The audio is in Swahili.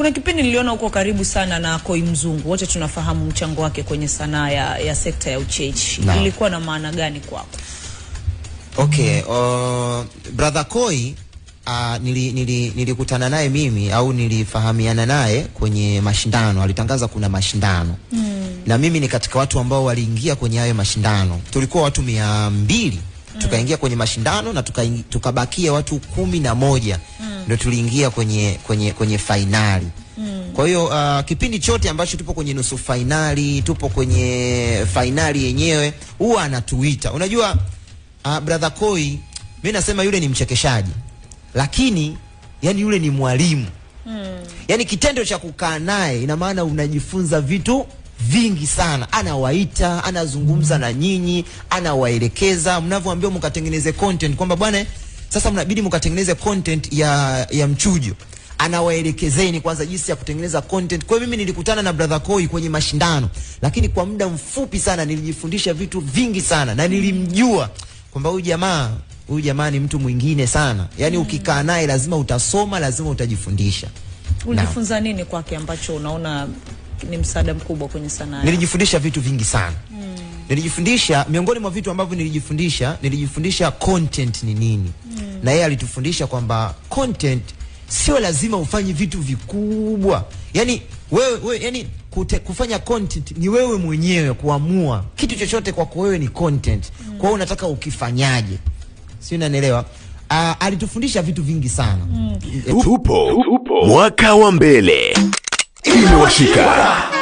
Kuna kipindi niliona uko karibu sana na Koi Mzungu. Wote tunafahamu mchango wake kwenye sanaa ya sekta ya ucheshi. Ilikuwa na maana gani kwako? Okay, brother Koi nilikutana naye mimi au nilifahamiana naye kwenye mashindano. Alitangaza kuna mashindano. Na mimi ni katika watu ambao waliingia kwenye hayo mashindano. Tulikuwa watu 200. Tukaingia kwenye mashindano na tukabakia watu 11. Ndio tuliingia kwenye finali. Kwa hiyo kipindi chote ambacho tupo kwenye nusu finali, tupo kwenye finali yenyewe, huwa anatuita. Unajua brother Koi, mimi nasema yule ni mchekeshaji, lakini yani yule ni mwalimu. Yani kitendo cha kukaa naye ina maana unajifunza vitu vingi sana. Anawaita, anazungumza na nyinyi, anawaelekeza mnavyoambiwa mkatengeneze content, kwamba bwana sasa mnabidi mkatengeneze content ya mchujo. Anawaelekezeni kwanza jinsi ya kutengeneza content. Kwa hiyo mimi nilikutana na brother Koi kwenye mashindano, lakini kwa muda mfupi sana nilijifundisha vitu vingi sana, na nilimjua kwamba huyu jamaa ni mtu mwingine sana. Yani ukikaa naye lazima utasoma, lazima utajifundisha. Ulijifunza nini kwake ambacho unaona ni msaada mkubwa kwenye sanaa? Nilijifundisha vitu vingi sana. Nilijifundisha, miongoni mwa vitu ambavyo nilijifundisha content ni nini. Na yeye alitufundisha kwamba content sio lazima ufanye vitu vikubwa. Yani wewe yani kufanya content ni wewe mwenyewe kuamua. Kitu chochote kwako wewe ni content. Kwa hiyo unataka ukifanyaje. Si unanielewa? Alitufundisha vitu vingi sana. Tupo mwaka wa mbele. Imewashika.